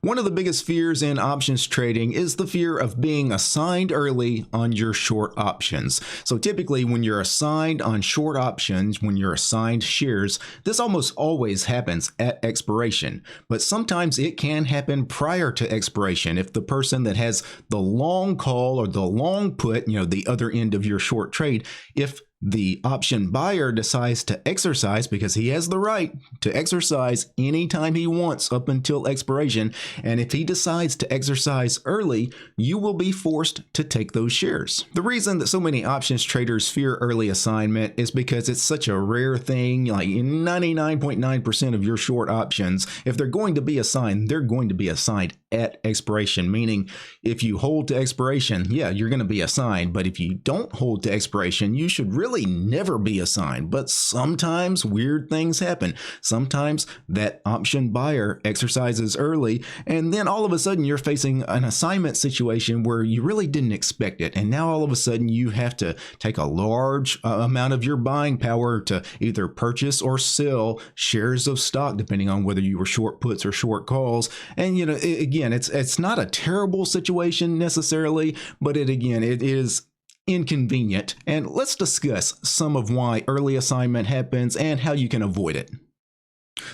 One of the biggest fears in options trading is the fear of being assigned early on your short options. So typically when you're assigned on short options, when you're assigned shares, this almost always happens at expiration. But sometimes it can happen prior to expiration if the person that has the long call or the long put, the other end of your short trade, if the option buyer decides to exercise, because he has the right to exercise anytime he wants up until expiration. And if he decides to exercise early, you will be forced to take those shares. The reason that so many options traders fear early assignment is because it's such a rare thing. Like 99.9% of your short options, if they're going to be assigned, they're going to be assigned at expiration, meaning if you hold to expiration, yeah, you're going to be assigned. But if you don't hold to expiration, you should really never be assigned. But sometimes weird things happen. Sometimes that option buyer exercises early, and then all of a sudden you're facing an assignment situation where you really didn't expect it. And now all of a sudden you have to take a large amount of your buying power to either purchase or sell shares of stock, depending on whether you were short puts or short calls. And again, it's not a terrible situation necessarily, but it is inconvenient. And let's discuss some of why early assignment happens and how you can avoid it.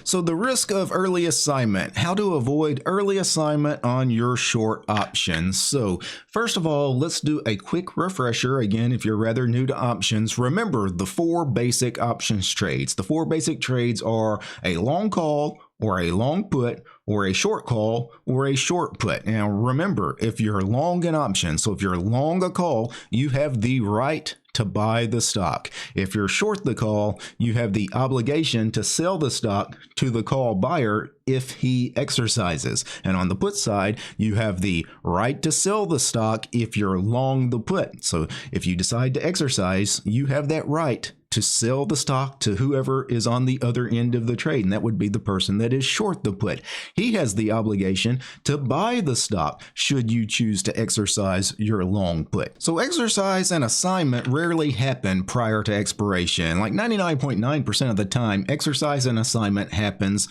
So the risk of early assignment, how to avoid early assignment on your short options. So first of all, let's do a quick refresher. Again, if you're rather new to options, remember the 4 basic options trades. The 4 basic trades are a long call, or a long put, or a short call, or a short put. Now remember, if you're long an option, so if you're long a call, you have the right to buy the stock. If you're short the call, you have the obligation to sell the stock to the call buyer if he exercises. And on the put side, you have the right to sell the stock if you're long the put. So if you decide to exercise, you have that right to sell the stock to whoever is on the other end of the trade, and that would be the person that is short the put. He has the obligation to buy the stock should you choose to exercise your long put. So exercise and assignment rarely happen prior to expiration. Like 99.9% of the time, exercise and assignment happens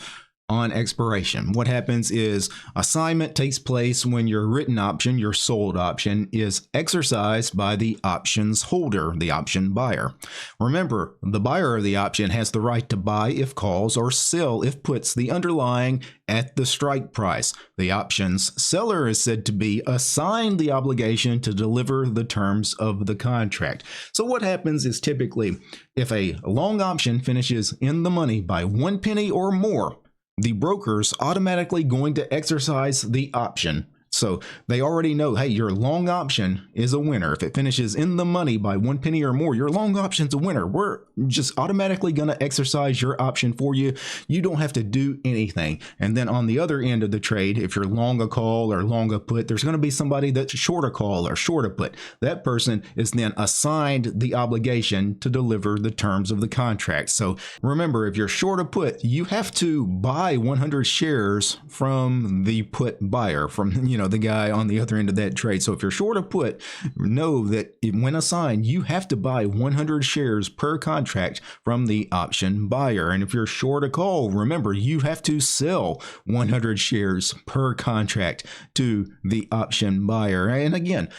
on expiration. What happens is assignment takes place when your written option, your sold option, is exercised by the options holder, the option buyer. Remember, the buyer of the option has the right to buy if calls or sell if puts the underlying at the strike price. The options seller is said to be assigned the obligation to deliver the terms of the contract. So what happens is typically if a long option finishes in the money by 1 penny or more, the broker's automatically going to exercise the option. So they already know, hey, your long option is a winner. If it finishes in the money by 1 penny or more, your long option's a winner. We're just automatically going to exercise your option for you. You don't have to do anything. And then on the other end of the trade, if you're long a call or long a put, there's going to be somebody that's short a call or short a put. That person is then assigned the obligation to deliver the terms of the contract. So remember, if you're short a put, you have to buy 100 shares from the put buyer, from the guy on the other end of that trade. So if you're short a put, know that when assigned, you have to buy 100 shares per contract from the option buyer. And if you're short a call, remember, you have to sell 100 shares per contract to the option buyer. And again,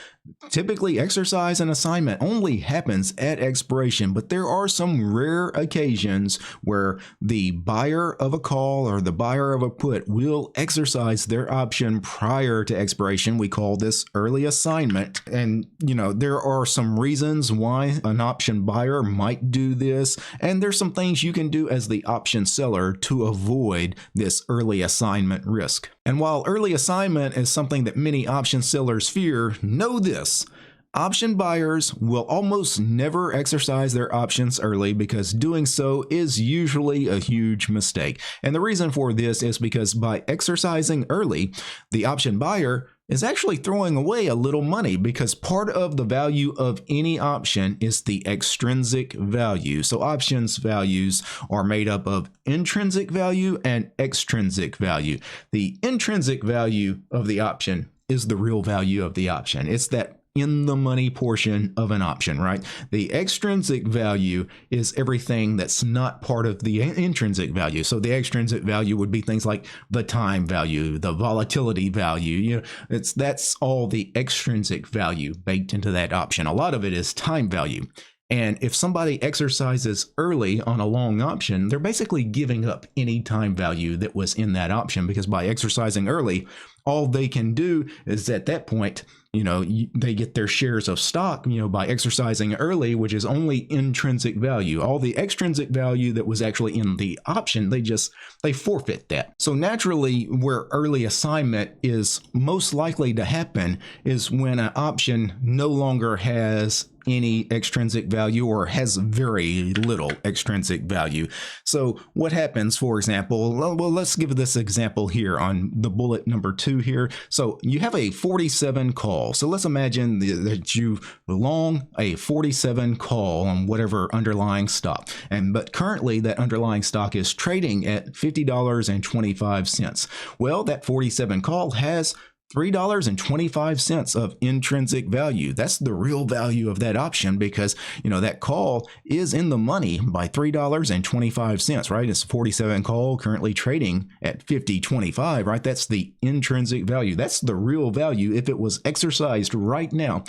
typically exercise and assignment only happens at expiration, but there are some rare occasions where the buyer of a call or the buyer of a put will exercise their option prior to expiration. We call this early assignment. And there are some reasons why an option buyer might do this, and there's some things you can do as the option seller to avoid this early assignment risk. And while early assignment is something that many option sellers fear, know this: option buyers will almost never exercise their options early because doing so is usually a huge mistake. And the reason for this is because by exercising early, the option buyer is actually throwing away a little money, because part of the value of any option is the extrinsic value. So options values are made up of intrinsic value and extrinsic value. The intrinsic value of the option is the real value of the option. It's that in the money portion of an option, right? The extrinsic value is everything that's not part of the intrinsic value. So the extrinsic value would be things like the time value, the volatility value. That's all the extrinsic value baked into that option. A lot of it is time value. And if somebody exercises early on a long option, they're basically giving up any time value that was in that option, because by exercising early, all they can do is at that point, they get their shares of stock, by exercising early, which is only intrinsic value. All the extrinsic value that was actually in the option, they forfeit that. So naturally, where early assignment is most likely to happen is when an option no longer has any extrinsic value or has very little extrinsic value. So what happens, for example, well, let's give this example here on the bullet number 2 here. So you have a 47 call. So let's imagine that you long a 47 call on whatever underlying stock. But currently that underlying stock is trading at $50.25. Well, that 47 call has $3.25 of intrinsic value. That's the real value of that option, because that call is in the money by $3.25, right? It's a 47 call currently trading at $50.25, right? That's the intrinsic value. That's the real value. If it was exercised right now,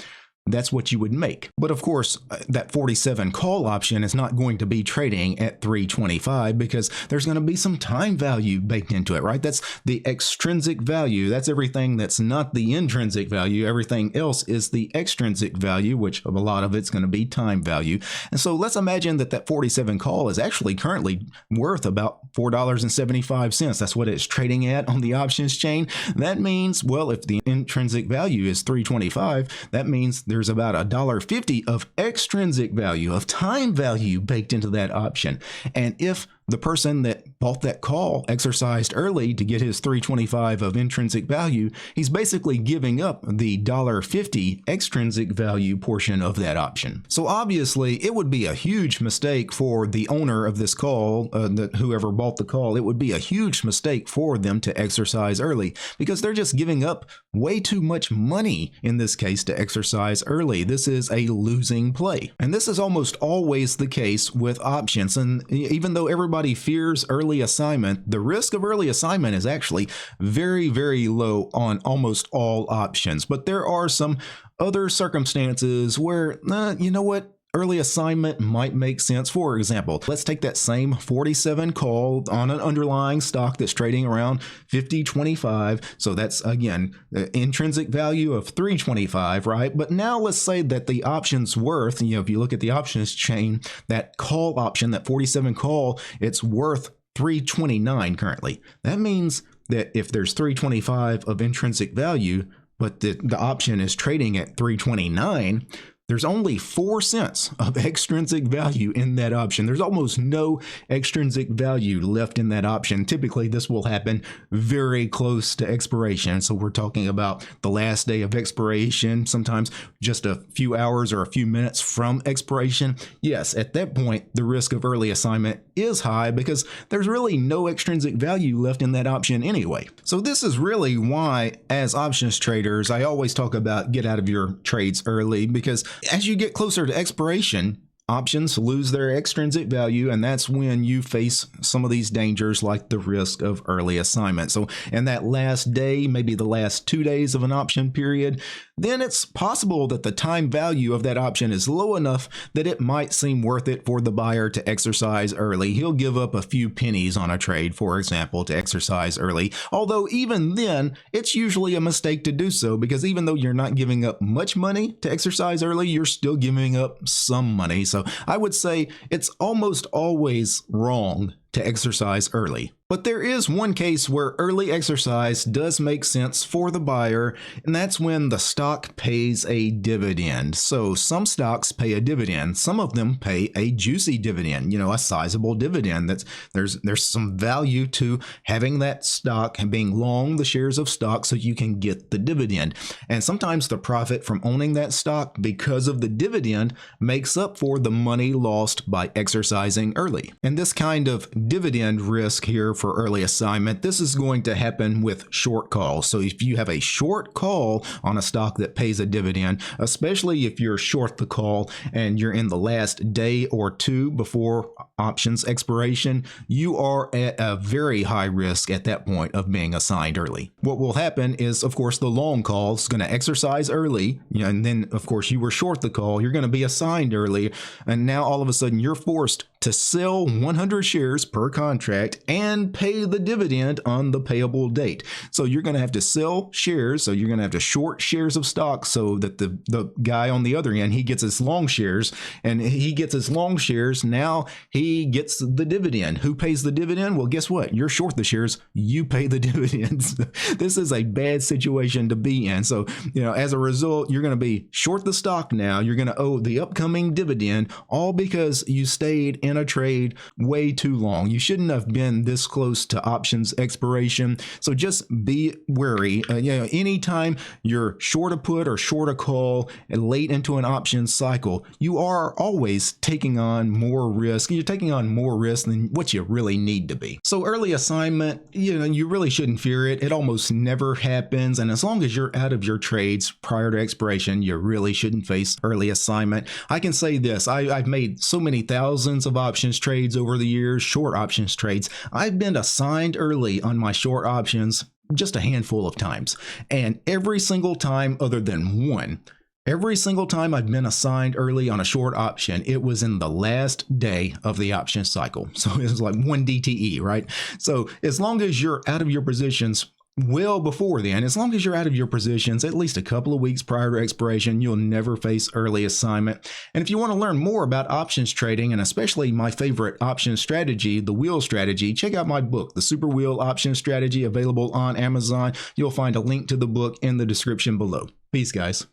that's what you would make. But of course, that 47 call option is not going to be trading at $3.25 because there's going to be some time value baked into it, right? That's the extrinsic value. That's everything that's not the intrinsic value. Everything else is the extrinsic value, which a lot of it's going to be time value. And so let's imagine that 47 call is actually currently worth about $4.75. That's what it's trading at on the options chain. That means, well, if the intrinsic value is $3.25, that means there's about $1.50 of extrinsic value, of time value baked into that option. And if the person that bought that call exercised early to get his $3.25 of intrinsic value, he's basically giving up the $1.50 extrinsic value portion of that option. So obviously, it would be a huge mistake for the owner of this call, whoever bought the call, it would be a huge mistake for them to exercise early, because they're just giving up way too much money in this case to exercise early. This is a losing play. And this is almost always the case with options. And even though everybody fears early assignment, the risk of early assignment is actually very, very low on almost all options. But there are some other circumstances where, you know what? Early assignment might make sense. For example, let's take that same 47 call on an underlying stock that's trading around $50.25. So that's, again, the intrinsic value of $3.25, right? But now let's say that the option's worth, if you look at the options chain, that call option, that 47 call, it's worth $3.29 currently. That means that if there's $3.25 of intrinsic value, but the option is trading at $3.29, there's only 4 cents of extrinsic value in that option. There's almost no extrinsic value left in that option. Typically, this will happen very close to expiration. So we're talking about the last day of expiration, sometimes just a few hours or a few minutes from expiration. Yes, at that point, the risk of early assignment is high because there's really no extrinsic value left in that option anyway. So this is really why, as options traders, I always talk about get out of your trades early, because as you get closer to expiration, options lose their extrinsic value, and that's when you face some of these dangers like the risk of early assignment. So in that last day, maybe the last 2 days of an option period, then it's possible that the time value of that option is low enough that it might seem worth it for the buyer to exercise early. He'll give up a few pennies on a trade, for example, to exercise early. Although even then, it's usually a mistake to do so, because even though you're not giving up much money to exercise early, you're still giving up some money. So I would say it's almost always wrong to exercise early. But there is one case where early exercise does make sense for the buyer, and that's when the stock pays a dividend. So some stocks pay a dividend. Some of them pay a juicy dividend, a sizable dividend. There's some value to having that stock and being long the shares of stock so you can get the dividend. And sometimes the profit from owning that stock because of the dividend makes up for the money lost by exercising early. And this kind of dividend risk here for early assignment. This is going to happen with short calls. So if you have a short call on a stock that pays a dividend, especially if you're short the call and you're in the last day or two before options expiration, you are at a very high risk at that point of being assigned early. What will happen is, of course, the long call is going to exercise early, and then, of course, you were short the call, you're going to be assigned early, and now all of a sudden you're forced to sell 100 shares per contract and pay the dividend on the payable date. So you're going to have to sell shares, so you're going to have to short shares of stock so that the guy on the other end, he gets his long shares, and he gets his long shares, now he gets the dividend. Who pays the dividend? Well, guess what? You're short the shares, you pay the dividends. This is a bad situation to be in. So, as a result, you're going to be short the stock now, you're going to owe the upcoming dividend, all because you stayed in a trade way too long. You shouldn't have been this close to options expiration. So just be wary. Anytime you're short a put or short a call and late into an options cycle, you are always taking on more risk. You're taking on more risk than what you really need to be. So early assignment, you really shouldn't fear it. It almost never happens. And as long as you're out of your trades prior to expiration, you really shouldn't face early assignment. I can say this, I've made so many thousands of options trades over the years, short options trades. I've been assigned early on my short options just a handful of times. And every single time other than one, every single time I've been assigned early on a short option, it was in the last day of the option cycle. So it was like 1 DTE, right? So as long as you're out of your positions well before then, as long as you're out of your positions at least a couple of weeks prior to expiration, you'll never face early assignment. And if you want to learn more about options trading, and especially my favorite option strategy, the wheel strategy, check out my book, The Super Wheel Option Strategy, available on Amazon. You'll find a link to the book in the description below. Peace, guys.